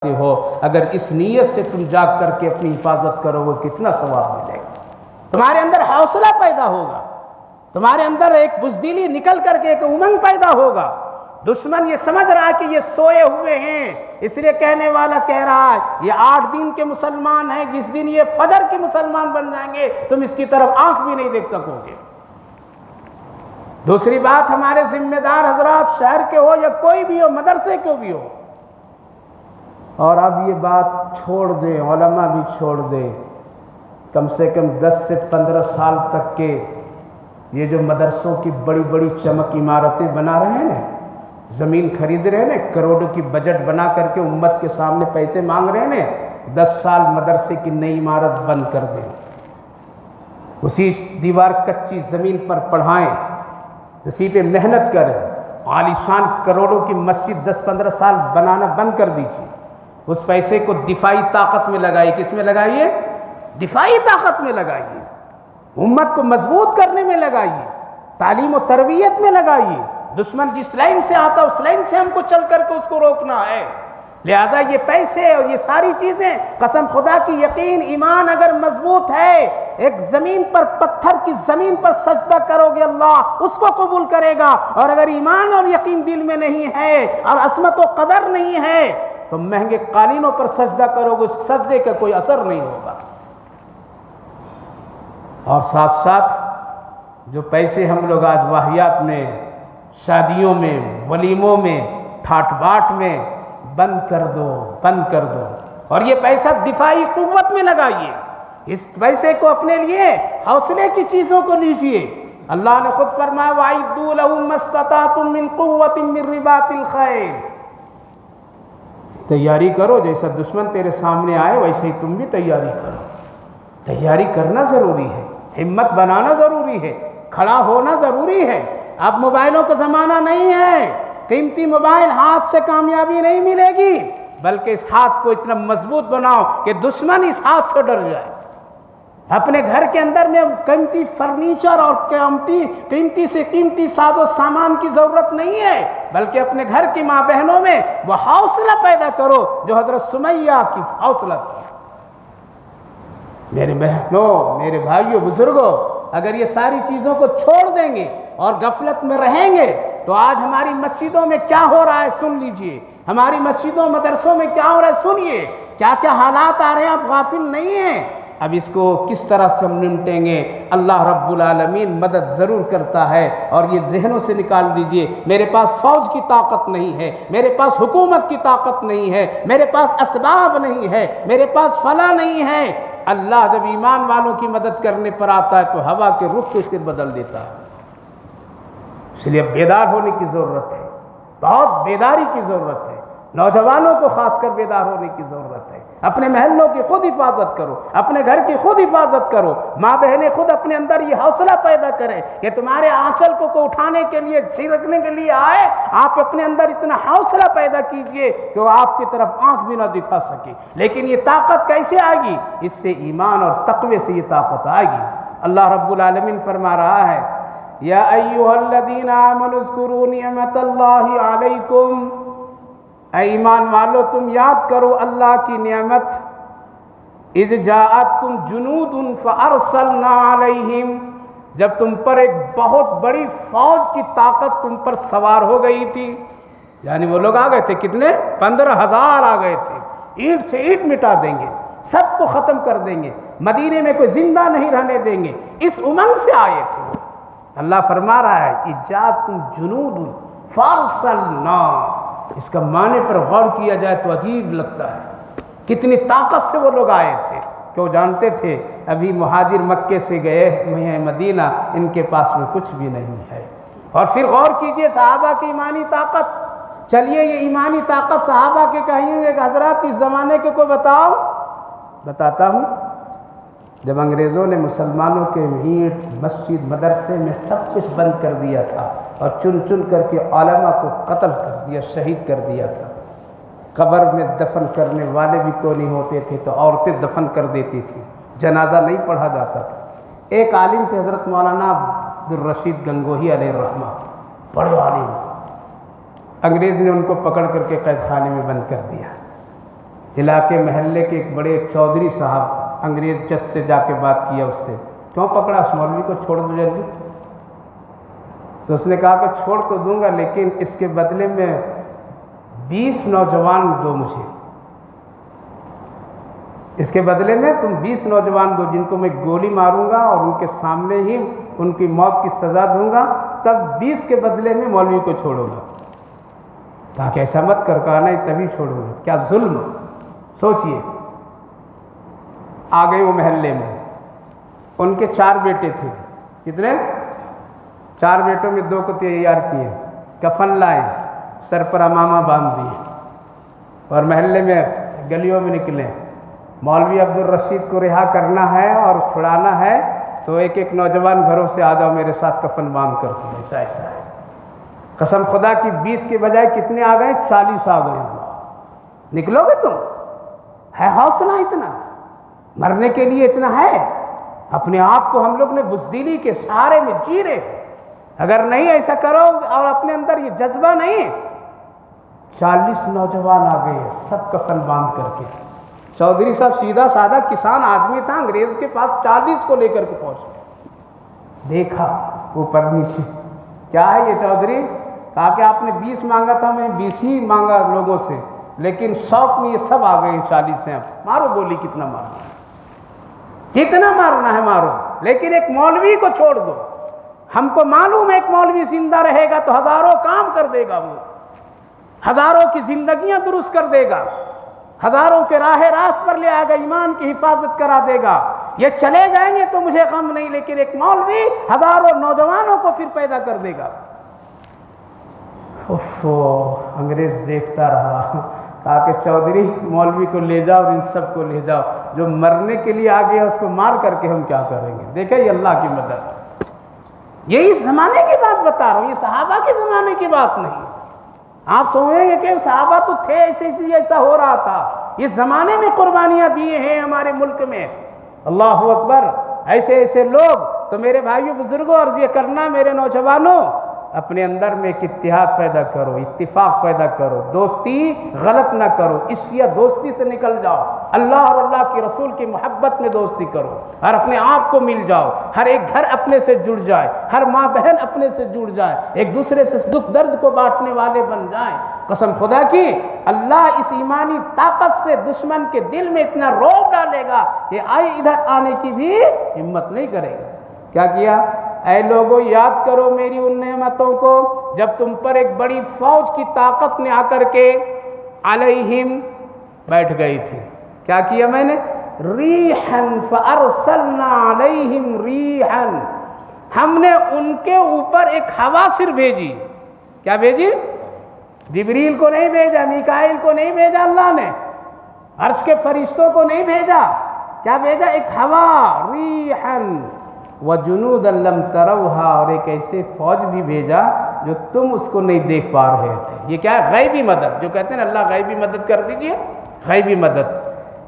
ہو، اگر اس نیت سے تم جاگ کر کے اپنی حفاظت کرو گے کتنا ثواب ملے گا۔ تمہارے اندر حوصلہ پیدا ہوگا، تمہارے اندر ایک بزدلی نکل کر کے ایک امنگ پیدا ہوگا۔ دشمن یہ سمجھ رہا ہے کہ یہ سوئے ہوئے ہیں، اس لیے کہنے والا کہہ رہا ہے یہ 8 دن کے مسلمان ہیں، جس دن یہ فجر کے مسلمان بن جائیں گے تم اس کی طرف آنکھ بھی نہیں دیکھ سکو گے۔ دوسری بات، ہمارے ذمہ دار حضرات شہر کے ہو یا کوئی بھی ہو، مدرسے کو بھی ہو، اور اب یہ بات چھوڑ دیں، علماء بھی چھوڑ دیں، کم سے کم 10 سے 15 سال تک کے یہ جو مدرسوں کی بڑی بڑی چمک عمارتیں بنا رہے ہیں نا، زمین خرید رہے ہیں نا، کروڑوں کی بجٹ بنا کر کے امت کے سامنے پیسے مانگ رہے ہیں نا، 10 سال مدرسے کی نئی عمارت بند کر دیں، اسی دیوار کچی زمین پر پڑھائیں، اسی پہ محنت کریں، عالیشان کروڑوں کی مسجد 10-15 سال بنانا بند کر دیجیے، اس پیسے کو دفاعی طاقت میں لگائیے۔ کس میں لگائیے؟ دفاعی طاقت میں لگائیے، امت کو مضبوط کرنے میں لگائیے، تعلیم و تربیت میں لگائیے۔ دشمن جس لائن سے آتا اس لائن سے ہم کو چل کر کے اس کو روکنا ہے، لہذا یہ پیسے اور یہ ساری چیزیں، قسم خدا کی یقین ایمان اگر مضبوط ہے، ایک زمین پر پتھر کی زمین پر سجدہ کرو گے اللہ اس کو قبول کرے گا، اور اگر ایمان اور یقین دل میں نہیں ہے اور عظمت و قدر نہیں ہے تو مہنگے قالینوں پر سجدہ کرو گے، اس سجدے کا کوئی اثر نہیں ہوگا۔ اور ساتھ ساتھ جو پیسے ہم لوگ آج واہیات میں، شادیوں میں، ولیموں میں، ٹھاٹ باٹ میں، بند کر دو، بند کر دو، اور یہ پیسہ دفاعی قوت میں لگائیے۔ اس پیسے کو اپنے لیے حوصلے کی چیزوں کو لیجئے۔ اللہ نے خود فرمایا وَأَعِدُّوا لَهُم مَّا اسْتَطَعْتُم مِّن قُوَّةٍ مِّن رِّبَاطِ الْخَيْلِ، تیاری کرو، جیسا دشمن تیرے سامنے آئے ویسے ہی تم بھی تیاری کرو۔ تیاری کرنا ضروری ہے، ہمت بنانا ضروری ہے، کھڑا ہونا ضروری ہے۔ اب موبائلوں کا زمانہ نہیں ہے، قیمتی موبائل ہاتھ سے کامیابی نہیں ملے گی، بلکہ اس ہاتھ کو اتنا مضبوط بناؤ کہ دشمن اس ہاتھ سے ڈر جائے۔ اپنے گھر کے اندر میں قیمتی فرنیچر اور قیمتی سے قیمتی ساز و سامان کی ضرورت نہیں ہے، بلکہ اپنے گھر کی ماں بہنوں میں وہ حوصلہ پیدا کرو جو حضرت سمیہ کی حوصلہ تھی۔ میرے بہنوں، میرے بھائیوں، بزرگوں، اگر یہ ساری چیزوں کو چھوڑ دیں گے اور غفلت میں رہیں گے تو آج ہماری مسجدوں میں کیا ہو رہا ہے سن لیجئے، ہماری مسجدوں مدرسوں میں کیا ہو رہا ہے سنیے، کیا کیا حالات آ رہے ہیں، آپ غافل نہیں ہیں۔ اب اس کو کس طرح سے ہم نمٹیں گے؟ اللہ رب العالمین مدد ضرور کرتا ہے، اور یہ ذہنوں سے نکال دیجئے میرے پاس فوج کی طاقت نہیں ہے، میرے پاس حکومت کی طاقت نہیں ہے، میرے پاس اسباب نہیں ہے، میرے پاس فلاں نہیں ہے۔ اللہ جب ایمان والوں کی مدد کرنے پر آتا ہے تو ہوا کے رخ کے سر بدل دیتا ہے۔ اس لیے بیدار ہونے کی ضرورت ہے، بہت بیداری کی ضرورت ہے، نوجوانوں کو خاص کر بیدار ہونے کی ضرورت ہے۔ اپنے محلوں کی خود حفاظت کرو، اپنے گھر کی خود حفاظت کرو، ماں بہنیں خود اپنے اندر یہ حوصلہ پیدا کریں کہ تمہارے آنچل کو اٹھانے کے لیے، چھڑکنے کے لیے آئے، آپ اپنے اندر اتنا حوصلہ پیدا کیجئے کہ وہ آپ کی طرف آنکھ بھی نہ دکھا سکے۔ لیکن یہ طاقت کیسے آئے گی؟ اس سے ایمان اور تقوی سے یہ طاقت آئے گی۔ اللہ رب العالمین فرما رہا ہے یا ایھا الذین آمنوا اذکروا نعمت اللہ علیکم، اے ایمان والو تم یاد کرو اللہ کی نعمت، اذ جاءتکم جنود فارسلنا علیہم، جب تم پر ایک بہت بڑی فوج کی طاقت تم پر سوار ہو گئی تھی، یعنی وہ لوگ آ گئے تھے کتنے؟ 15,000 آ گئے تھے، اینٹ سے اینٹ مٹا دیں گے، سب کو ختم کر دیں گے، مدینے میں کوئی زندہ نہیں رہنے دیں گے، اس امنگ سے آئے تھے وہ۔ اللہ فرما رہا ہے اذ جاءتکم جنود فارسلنا، اس کا معنی پر غور کیا جائے تو عجیب لگتا ہے، کتنی طاقت سے وہ لوگ آئے تھے کہ وہ جانتے تھے ابھی مہاجر مکے سے گئے ہیں مدینہ، ان کے پاس میں کچھ بھی نہیں ہے۔ اور پھر غور کیجئے صحابہ کی ایمانی طاقت۔ چلیے یہ ایمانی طاقت صحابہ کے کہیں گے کہ حضرات اس زمانے کے کوئی بتاؤ، بتاتا ہوں۔ جب انگریزوں نے مسلمانوں کے اینٹ، مسجد، مدرسے میں سب کچھ بند کر دیا تھا اور چن چن کر کے علماء کو قتل کر دیا، شہید کر دیا تھا، قبر میں دفن کرنے والے بھی کوئی نہیں ہوتے تھے تو عورتیں دفن کر دیتی تھی، جنازہ نہیں پڑھا جاتا تھا۔ ایک عالم تھے حضرت مولانا عبدالرشید گنگوہی علیہ الرحمہ، بڑے عالم، انگریز نے ان کو پکڑ کر کے قید خانے میں بند کر دیا۔ علاقے محلے کے ایک بڑے چودھری صاحب انگریز جج سے جا کے بات کیا اس سے، کیوں پکڑا اس مولوی کو، چھوڑ دو جلدی. تو اس نے کہا کہ چھوڑ تو دوں گا لیکن اس کے بدلے میں 20 نوجوان دو مجھے، اس کے بدلے میں تم 20 نوجوان دو جن کو میں گولی ماروں گا اور ان کے سامنے ہی ان کی موت کی سزا دوں گا، تب 20 کے بدلے میں مولوی کو چھوڑوں گا. کہا کہ ایسا مت کر، کہا نہیں تبھی چھوڑوں گا. کیا ظلم، سوچئے. آ گئے وہ محلے میں، ان کے 4 بیٹے تھے. کتنے؟ 4 بیٹوں میں 2 کو تیار کیے، کفن لائے، سر پر امامہ باندھ دیے اور محلے میں گلیوں میں نکلے. مولوی عبدالرشید کو رہا کرنا ہے اور چھڑانا ہے تو ایک ایک نوجوان گھروں سے آ جاؤ میرے ساتھ کفن باندھ کر کے. ایسا ایسا ہے. قسم خدا کی 20 کے بجائے کتنے آ گئے؟ 40 آ گئے. نکلو گے تم؟ ہے حوصلہ اتنا؟ مرنے کے لیے اتنا ہے؟ اپنے آپ کو ہم لوگ نے بزدلی کے سہارے میں جی رہے. اگر نہیں ایسا کرو اور اپنے اندر یہ جذبہ نہیں، 40 نوجوان آ گئے سب کفن باندھ کر کے. چودھری صاحب سیدھا سادہ کسان آدمی تھا، انگریز کے پاس 40 کو لے کر کے پہنچ. دیکھا اوپر نیچے، کیا ہے یہ چودھری؟ کہا کہ آپ نے 20 مانگا تھا، میں 20 ہی مانگا لوگوں سے، لیکن شوق میں یہ سب آ گئے 40 ہیں. مارو گولی، کتنا مارنا ہے، کتنا مارنا ہے مارو، لیکن ایک مولوی کو چھوڑ دو. ہم کو معلوم ہے ایک مولوی زندہ رہے گا تو ہزاروں کام کر دے گا، وہ ہزاروں کی زندگیاں درست کر دے گا، ہزاروں کے راہ راست پر لے آئے گا، ایمان کی حفاظت کرا دے گا. یہ چلے جائیں گے تو مجھے غم نہیں، لیکن ایک مولوی ہزاروں نوجوانوں کو پھر پیدا کر دے گا. انگریز دیکھتا رہا. کہا کہ چودھری مولوی کو لے جاؤ اور ان سب کو لے جاؤ، جو مرنے کے لیے آ گیا اس کو مار کر کے ہم کیا کریں گے. دیکھیں یہ اللہ کی مدد. یہ اس زمانے کی بات بتا رہا ہوں، یہ صحابہ کے زمانے کی بات نہیں. آپ سمجھیں گے کہ صحابہ تو تھے ایسے، اس لیے ایسا ہو رہا تھا. اس زمانے میں قربانیاں دیے ہیں ہمارے ملک میں. اللہ اکبر. ایسے ایسے لوگ. تو میرے بھائیوں بزرگوں، عرض یہ کرنا میرے نوجوانوں، اپنے اندر میں ایک اتحاد پیدا کرو، اتفاق پیدا کرو، دوستی غلط نہ کرو، عشقیہ دوستی سے نکل جاؤ. اللہ اور اللہ کے رسول کی محبت میں دوستی کرو اور اپنے آپ کو مل جاؤ. ہر ایک گھر اپنے سے جڑ جائے، ہر ماں بہن اپنے سے جڑ جائے، ایک دوسرے سے دکھ درد کو بانٹنے والے بن جائیں. قسم خدا کی اللہ اس ایمانی طاقت سے دشمن کے دل میں اتنا رعب ڈالے گا کہ ادھر آنے کی بھی ہمت نہیں کرے گا. کیا کیا؟ اے لوگوں یاد کرو میری ان نعمتوں کو جب تم پر ایک بڑی فوج کی طاقت نے آ کر کے علیہم بیٹھ گئی تھی. کیا کیا میں نے؟ ریحاً فارسلنا علیہم ریحاً، ہم نے ان کے اوپر ایک ہوا صرف بھیجی. کیا بھیجی؟ جبریل کو نہیں بھیجا، میکائیل کو نہیں بھیجا، اللہ نے عرش کے فرشتوں کو نہیں بھیجا. کیا بھیجا؟ ایک ہوا، ریحاً وجنودا لم تروها، اور ایک ایسے فوج بھی بھیجا جو تم اس کو نہیں دیکھ پا رہے تھے. یہ کیا ہے؟ غیبی مدد. جو کہتے ہیں اللہ غیبی مدد کر دیجئے، غیبی مدد.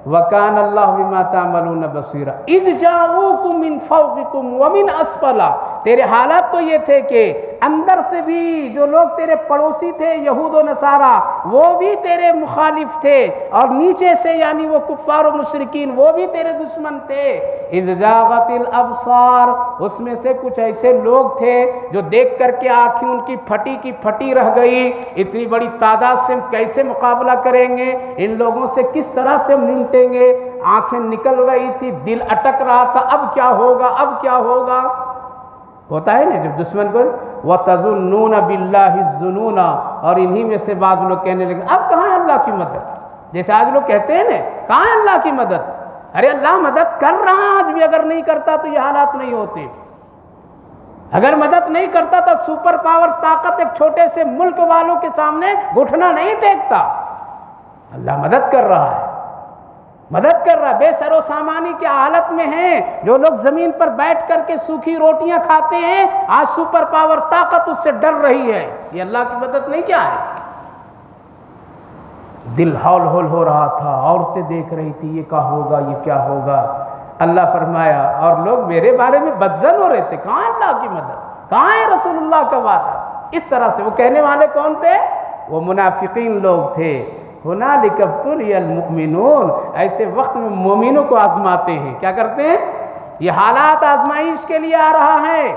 وَكَانَ اللَّهُ بِمَا تَعْمَلُونَ بَصِيرًا إِذْ جَاءُوكُم مِّن فَوْقِكُمْ وَمِنْ أَسْفَلَ. تیرے حالات تو یہ تھے کہ اندر سے بھی جو لوگ تیرے پڑوسی تھے یہود و نصارہ وہ بھی تیرے مخالف تھے، اور نیچے سے یعنی وہ کفار و مشرکین وہ بھی تیرے دشمن تھے. اِذْ زَاغَتِ الْأَبْصَارُ، اس میں سے کچھ ایسے لوگ تھے جو دیکھ کر کے آنکھیں ان کی پھٹی کی پھٹی رہ گئی. اتنی بڑی تعداد سے ہم کیسے مقابلہ کریں گے؟ ان لوگوں سے کس طرح سے ہم نمٹیں گے؟ آنکھیں نکل رہی تھی، دل اٹک رہا تھا، اب کیا ہوگا، اب کیا ہوگا. ہوتا ہے نا جب دشمن کو وَتَظُنُّونَ بِاللَّهِ الظُّنُونَ، اور انہی میں سے بعض لوگ کہنے لگے اب کہاں ہے اللہ کی مدد. جیسے آج لوگ کہتے ہیں نا کہاں ہے اللہ کی مدد. ارے اللہ مدد کر رہا آج بھی، اگر نہیں کرتا تو یہ حالات نہیں ہوتے. اگر مدد نہیں کرتا تو سپر پاور طاقت ایک چھوٹے سے ملک والوں کے سامنے گھٹنا نہیں ٹیکتا. اللہ مدد کر رہا ہے، مدد کر رہا ہے. بے سر و سامانی کی حالت میں ہیں جو لوگ زمین پر بیٹھ کر کے سوکھی روٹیاں کھاتے ہیں، آج سپر پاور طاقت اس سے ڈر رہی ہے. یہ اللہ کی مدد نہیں کیا ہے؟ دل ہول ہول ہو رہا تھا، عورتیں دیکھ رہی تھی یہ کیا ہوگا، یہ کیا ہوگا. اللہ فرمایا، اور لوگ میرے بارے میں بدظن ہو رہے تھے، کہاں ہے اللہ کی مدد، کہاں ہے رسول اللہ کا وعدہ. اس طرح سے وہ کہنے والے کون تھے؟ وہ منافقین لوگ تھے. هنالک ابتلی المؤمنون، ایسے وقت میں مومنوں کو آزماتے ہیں. کیا کرتے ہیں؟ یہ حالات آزمائش کے لیے آ رہا ہے.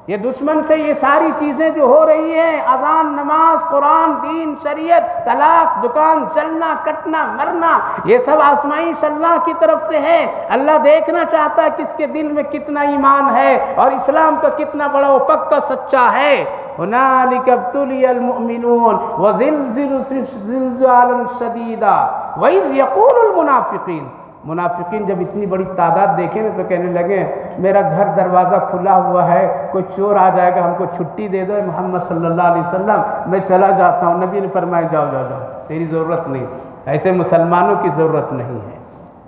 یہ دشمن سے یہ ساری چیزیں جو ہو رہی ہیں، اذان، نماز، قرآن، دین، شریعت، طلاق، دکان چلنا، کٹنا، مرنا، یہ سب آزمائش اللہ کی طرف سے ہے. اللہ دیکھنا چاہتا ہے کس کے دل میں کتنا ایمان ہے اور اسلام کا کتنا بڑا وہ پکا سچا ہے. هنالک ابتلی المؤمنون وزلزلوا زلزالا شدیدا وإذ یقول المنافقین، منافقین جب اتنی بڑی تعداد دیکھیں نا تو کہنے لگے میرا گھر دروازہ کھلا ہوا ہے، کوئی چور آ جائے گا، ہم کو چھٹی دے دو محمد صلی اللہ علیہ وسلم، میں چلا جاتا ہوں. نبی نے فرمایا جاؤ جاؤ جاؤ، تیری ضرورت نہیں، ایسے مسلمانوں کی ضرورت نہیں ہے،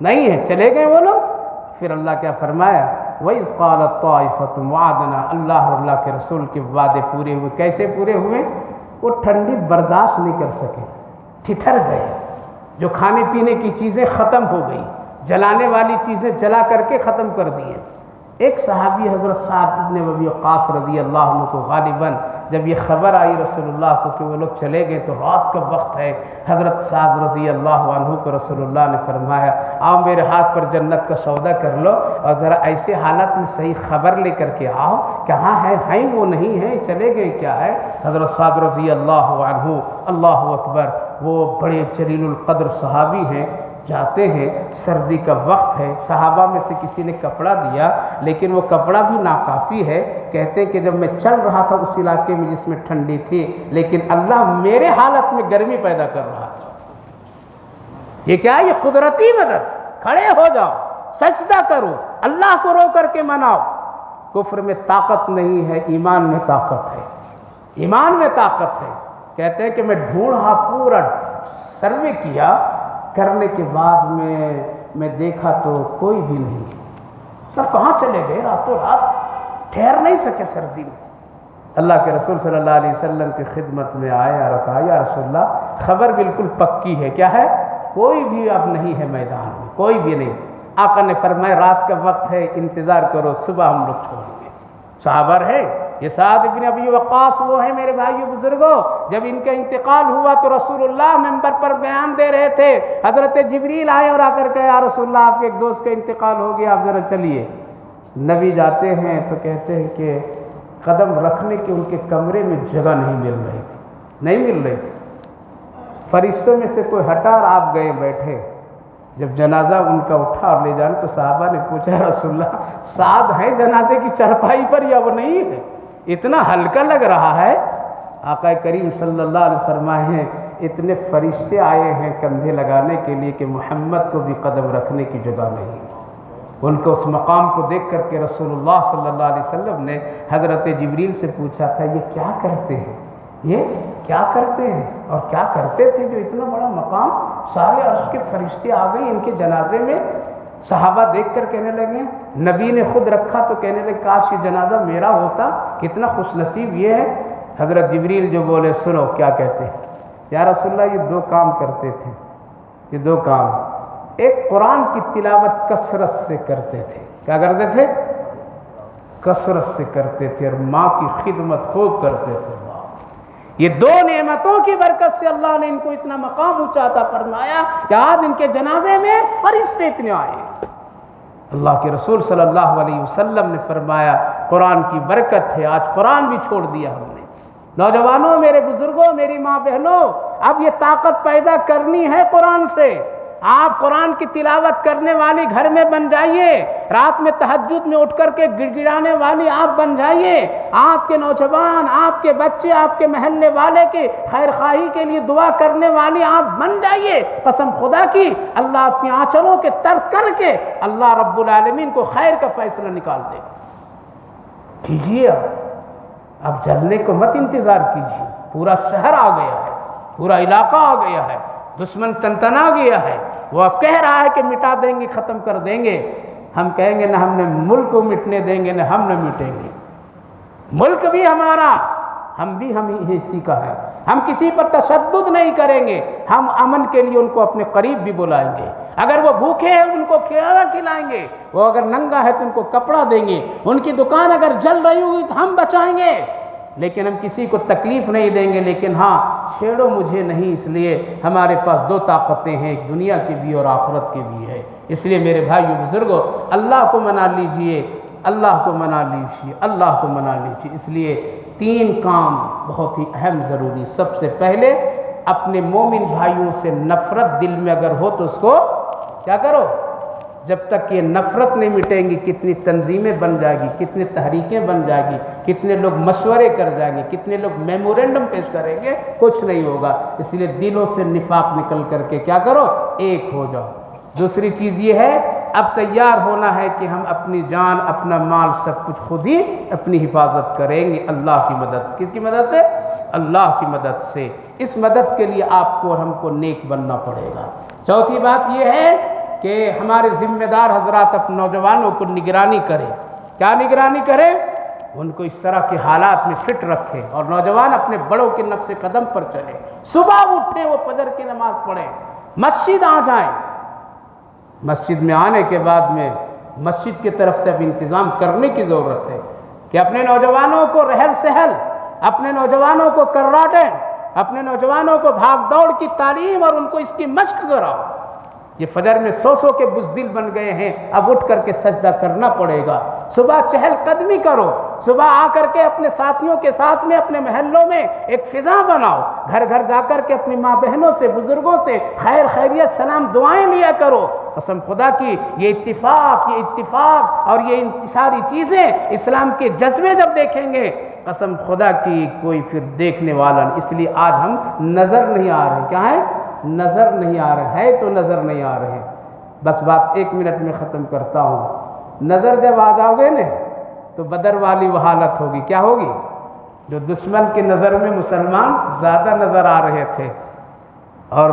نہیں ہے. چلے گئے وہ لوگ. پھر اللہ کیا فرمایا؟ وَإِذْ قَالَتْ طَائِفَةٌ وَعَدْنَا، اللہ اور اللہ کے رسول کے وعدے پورے ہوئے. کیسے پورے ہوئے؟ وہ ٹھنڈی برداشت نہیں کر سکے، ٹھٹر گئے. جو کھانے پینے کی چیزیں ختم ہو گئی، جلانے والی چیزیں جلا کر کے ختم کر دیے. ایک صحابی حضرت سعد بن ابی وقاص رضی اللہ عنہ کو غالباً جب یہ خبر آئی رسول اللہ کو کہ وہ لوگ چلے گئے تو رات کا وقت ہے، حضرت سعد رضی اللہ عنہ کو رسول اللہ نے فرمایا آؤ میرے ہاتھ پر جنت کا سودا کر لو اور ذرا ایسے حالت میں صحیح خبر لے کر کے آؤ، کہاں ہیں وہ نہیں ہیں، چلے گئے کیا ہے. حضرت سعد رضی اللہ عنہ، اللہ اکبر، وہ بڑے جلیل القدر صحابی ہیں، جاتے ہیں. سردی کا وقت ہے، صحابہ میں سے کسی نے کپڑا دیا لیکن وہ کپڑا بھی ناکافی ہے. کہتے ہیں کہ جب میں چل رہا تھا اس علاقے میں جس میں ٹھنڈی تھی، لیکن اللہ میرے حالت میں گرمی پیدا کر رہا تھا. یہ کیا ہے؟ یہ قدرتی مدد. کھڑے ہو جاؤ، سجدہ کرو، اللہ کو رو کر کے مناؤ. کفر میں طاقت نہیں ہے، ایمان میں طاقت ہے، ایمان میں طاقت ہے. کہتے ہیں کہ میں ڈھونڈا، پورا سروے کیا، کرنے کے بعد میں دیکھا تو کوئی بھی نہیں. سب کہاں چلے گئے؟ راتوں رات ٹھہر نہیں سکے سردی میں. اللہ کے رسول صلی اللہ علیہ وسلم کی خدمت میں آئے اور کہا یا رسول اللہ خبر بالکل پکی ہے. کیا ہے؟ کوئی بھی اب نہیں ہے میدان میں، کوئی بھی نہیں. آقا نے فرمایا رات کا وقت ہے، انتظار کرو، صبح ہم لوگ چھوڑیں گے. صحابہ ہے یہ سعد بن ابی وقاص وہ ہیں میرے بھائیو بزرگوں. جب ان کا انتقال ہوا تو رسول اللہ منبر پر بیان دے رہے تھے. حضرت جبریل آئے اور آ کر کہا یا رسول اللہ آپ کے ایک دوست کا انتقال ہو گیا، آپ ذرا چلیے. نبی جاتے ہیں تو کہتے ہیں کہ قدم رکھنے کے ان کے کمرے میں جگہ نہیں مل رہی تھی، نہیں مل رہی تھی. فرشتوں میں سے کوئی ہٹا اور آپ گئے بیٹھے. جب جنازہ ان کا اٹھا اور لے جانے تو صحابہ نے پوچھا رسول اللہ سعد ہے جنازے کی چرپائی پر یا وہ نہیں ہے؟ اتنا ہلکا لگ رہا ہے. آقا کریم صلی اللہ علیہ وسلم فرمائے ہیں اتنے فرشتے آئے ہیں کندھے لگانے کے لیے کہ محمد کو بھی قدم رکھنے کی جگہ نہیں. ان کو اس مقام کو دیکھ کر کے رسول اللہ صلی اللہ علیہ وسلم نے حضرت جبریل سے پوچھا تھا یہ کیا کرتے ہیں، یہ کیا کرتے ہیں اور کیا کرتے تھے جو اتنا بڑا مقام، سارے عرش کے فرشتے آ گئے ان کے جنازے میں. صحابہ دیکھ کر کہنے لگے نبی نے خود رکھا تو کہنے لگے کاش یہ جنازہ میرا ہوتا، کتنا خوش نصیب یہ ہے. حضرت جبریل جو بولے سنو کیا کہتے ہیں. یا رسول اللہ یہ دو کام کرتے تھے، یہ دو کام. ایک قرآن کی تلاوت کثرت سے کرتے تھے. کیا کرتے تھے؟ کثرت سے کرتے تھے. اور ماں کی خدمت خوب کرتے تھے. یہ دو نعمتوں کی برکت سے اللہ نے ان کو اتنا مقام اونچا عطا فرمایا کہ آج ان کے جنازے میں فرشتے اتنے آئے. اللہ کے رسول صلی اللہ علیہ وسلم نے فرمایا قرآن کی برکت ہے، آج قرآن بھی چھوڑ دیا ہم نے. نوجوانوں، میرے بزرگوں، میری ماں بہنوں، اب یہ طاقت پیدا کرنی ہے قرآن سے. آپ قرآن کی تلاوت کرنے والی گھر میں بن جائیے. رات میں تہجد میں اٹھ کر کے گڑ گڑانے والی آپ بن جائیے. آپ کے نوجوان، آپ کے بچے، آپ کے محلے والے کی خیر خواہی کے لیے دعا کرنے والی آپ بن جائیے. قسم خدا کی اللہ اپنی آنچلوں کے تر کر کے اللہ رب العالمین کو خیر کا فیصلہ نکال دے. کیجیے اب جلنے کو مت انتظار کیجیے. پورا شہر آ گیا ہے، پورا علاقہ آ گیا ہے، دشمن تنتنا گیا ہے. وہ اب کہہ رہا ہے کہ مٹا دیں گے، ختم کر دیں گے. ہم کہیں گے نہ ہم نے ملک کو مٹنے دیں گے، نہ ہم نے مٹیں گے. ملک بھی ہمارا، ہم ہی اسی کا ہے. ہم کسی پر تشدد نہیں کریں گے. ہم امن کے لیے ان کو اپنے قریب بھی بلائیں گے. اگر وہ بھوکے ہیں ان کو کھانا کھلائیں گے، وہ اگر ننگا ہے تو ان کو کپڑا دیں گے. ان کی دکان اگر جل رہی ہوگی تو ہم بچائیں گے. لیکن ہم کسی کو تکلیف نہیں دیں گے، لیکن ہاں چھیڑو مجھے نہیں، اس لیے ہمارے پاس دو طاقتیں ہیں، ایک دنیا کی بھی اور آخرت کی بھی ہے۔ اس لیے میرے بھائیو بزرگوں، اللہ کو منا لیجئے، اللہ کو منا لیجئے، اللہ کو منا لیجئے۔ اس لیے 3 کام بہت ہی اہم ضروری۔ سب سے پہلے اپنے مومن بھائیوں سے نفرت دل میں اگر ہو تو اس کو کیا کرو؟ جب تک یہ نفرت نہیں مٹیں گی، کتنی تنظیمیں بن جائے گی، کتنی تحریکیں بن جائے گی، کتنے لوگ مشورے کر جائیں گے، کتنے لوگ میمورنڈم پیش کریں گے، کچھ نہیں ہوگا۔ اس لیے دلوں سے نفاق نکل کر کے کیا کرو؟ ایک ہو جاؤ۔ دوسری چیز یہ ہے، اب تیار ہونا ہے کہ ہم اپنی جان، اپنا مال، سب کچھ خود ہی اپنی حفاظت کریں گے اللہ کی مدد سے۔ کس کی مدد سے؟ اللہ کی مدد سے۔ اس مدد کے لیے آپ کو اور ہم کو نیک بننا پڑے گا۔ چوتھی بات یہ ہے کہ ہمارے ذمہ دار حضرات اپنے نوجوانوں کو نگرانی کریں۔ کیا نگرانی کریں؟ ان کو اس طرح کے حالات میں فٹ رکھیں، اور نوجوان اپنے بڑوں کے نقش قدم پر چلیں۔ صبح اٹھیں، وہ فجر کی نماز پڑھیں، مسجد آ جائیں۔ مسجد میں آنے کے بعد میں مسجد کی طرف سے اب انتظام کرنے کی ضرورت ہے کہ اپنے نوجوانوں کو رحل سہل، اپنے نوجوانوں کو کراٹے، اپنے نوجوانوں کو بھاگ دوڑ کی تعلیم اور ان کو اس کی مشق کراؤ۔ یہ فجر میں سو کے بزدل بن گئے ہیں، اب اٹھ کر کے سجدہ کرنا پڑے گا۔ صبح چہل قدمی کرو، صبح آ کر کے اپنے ساتھیوں کے ساتھ میں اپنے محلوں میں ایک فضا بناؤ، گھر گھر جا کر کے اپنی ماں بہنوں سے، بزرگوں سے خیر خیریت سلام دعائیں لیا کرو۔ قسم خدا کی یہ اتفاق اور یہ ساری چیزیں اسلام کے جذبے جب دیکھیں گے، قسم خدا کی کوئی پھر دیکھنے والا نہیں۔ اس لیے آج ہم نظر نہیں آ رہے۔ کیا ہے؟ نظر نہیں آ رہے ہے، تو نظر نہیں آ رہے۔ بس بات 1 منٹ میں ختم کرتا ہوں۔ نظر جب آ جاؤ گے نا تو بدر والی وہ حالت ہوگی۔ کیا ہوگی؟ جو دشمن کی نظر میں مسلمان زیادہ نظر آ رہے تھے اور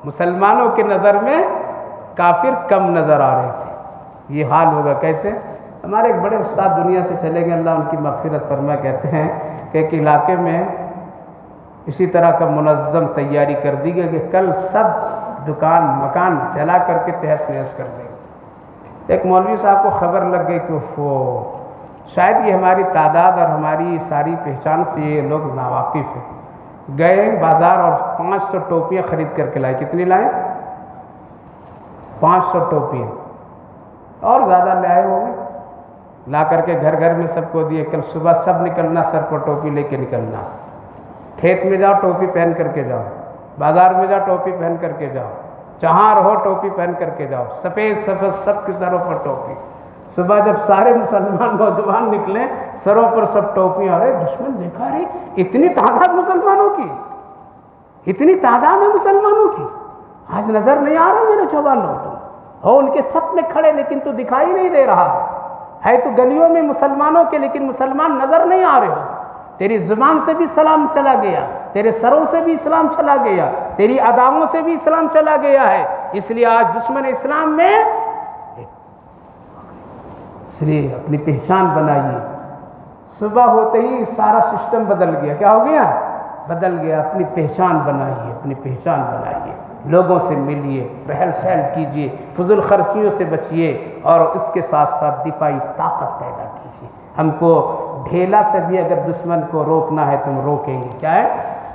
مسلمانوں کی نظر میں کافر کم نظر آ رہے تھے، یہ حال ہوگا۔ کیسے؟ ہمارے ایک بڑے استاد دنیا سے چلے گئے، اللہ ان کی مغفرت فرمائے، کہتے ہیں کہ ایک علاقے میں اسی طرح کا منظم تیاری کر دی گئی کہ کل سب دکان مکان جلا کر کے تہس نہس کر دیں گے۔ ایک مولوی صاحب کو خبر لگ گئی کہ شاید یہ ہماری تعداد اور ہماری ساری پہچان سے یہ لوگ ناواقف ہیں۔ گئے بازار اور 500 ٹوپیاں خرید کر کے لائے۔ کتنی لائے؟ 500 ٹوپیاں، اور زیادہ لائے ہوئے، لا کر کے گھر گھر میں سب کو دیے۔ کل صبح سب نکلنا، سر پر ٹوپی لے کے نکلنا، کھیت میں جاؤ ٹوپی پہن کر کے جاؤ، بازار میں جاؤ ٹوپی پہن کر کے جاؤ، جہاں رہو ٹوپی پہن کر کے جاؤ، سفید سفید سب کے سروں پر ٹوپی۔ صبح جب سارے مسلمان نوجوان نکلے، سروں پر سب ٹوپیاں۔ ارے دشمن دیکھا رہی، اتنی تعداد مسلمانوں کی، اتنی تعداد ہے مسلمانوں کی، آج نظر نہیں آ رہا میرے جوانوں؟ تم ہو ان کے سب میں کھڑے، لیکن تو دکھائی نہیں دے رہا ہے تو گلیوں میں مسلمانوں کے، لیکن مسلمان نظر نہیں آ رہے ہو۔ تیری زبان سے بھی سلام چلا گیا، تیرے سروں سے بھی اسلام چلا گیا، تیری اداؤں سے بھی اسلام چلا گیا ہے۔ اس لیے آج دشمن اسلام میں، اس لیے اپنی پہچان بنائیے۔ صبح ہوتے ہی سارا سسٹم بدل گیا۔ کیا ہو گیا؟ بدل گیا۔ اپنی پہچان بنائیے، اپنی پہچان بنائیے، لوگوں سے ملیے، رحل سہل کیجیے، فضول خرچیوں سے بچیے، اور اس کے ساتھ ساتھ دفاعی طاقت پیدا کیجیے۔ ہم کو ڈھیلا سے بھی اگر دشمن کو روکنا ہے تم روکیں گے۔ کیا ہے؟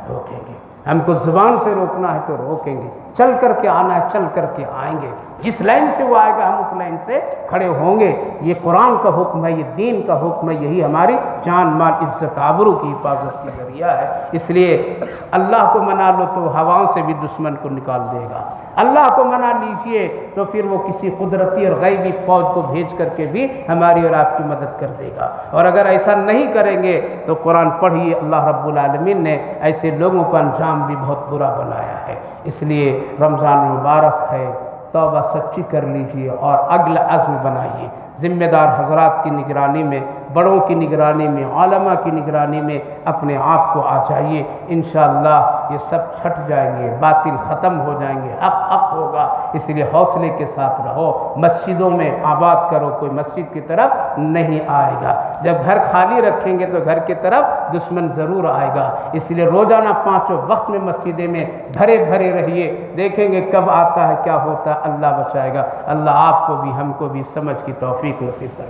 روکیں گے۔ ہم کو زبان سے روکنا ہے تو روکیں گے، چل کر کے آنا ہے چل کر کے آئیں گے، جس لائن سے وہ آئے گا ہم اس لائن سے کھڑے ہوں گے۔ یہ قرآن کا حکم ہے، یہ دین کا حکم ہے، یہی ہماری جان مال عزت آبرو کی حفاظت کی ذریعہ ہے۔ اس لیے اللہ کو منا لو تو ہواؤں سے بھی دشمن کو نکال دے گا، اللہ کو منا لیجئے تو پھر وہ کسی قدرتی اور غیبی فوج کو بھیج کر کے بھی ہماری اور آپ کی مدد کر دے گا۔ اور اگر ایسا نہیں کریں گے تو قرآن پڑھیے، اللہ رب العالمین نے ایسے لوگوں کا انجام بھی بہت برا بنایا ہے۔ اس لیے رمضان مبارک ہے، توبہ سچی کر لیجئے اور اگلا عزم بنائیے۔ ذمہ دار حضرات کی نگرانی میں، بڑوں کی نگرانی میں، علماء کی نگرانی میں اپنے آپ کو آ جائیے۔ انشاءاللہ یہ سب چھٹ جائیں گے، باطل ختم ہو جائیں گے، حق حق ہوگا۔ اس لیے حوصلے کے ساتھ رہو، مسجدوں میں آباد کرو، کوئی مسجد کی طرف نہیں آئے گا۔ جب گھر خالی رکھیں گے تو گھر کی طرف دشمن ضرور آئے گا۔ اس لیے روزانہ 5 وقت میں مسجدیں میں بھرے بھرے رہیے، دیکھیں گے کب آتا ہے کیا ہوتا ہے، اللہ بچائے گا۔ اللہ آپ کو بھی ہم کو بھی سمجھ کی توفیق نصیب کرے۔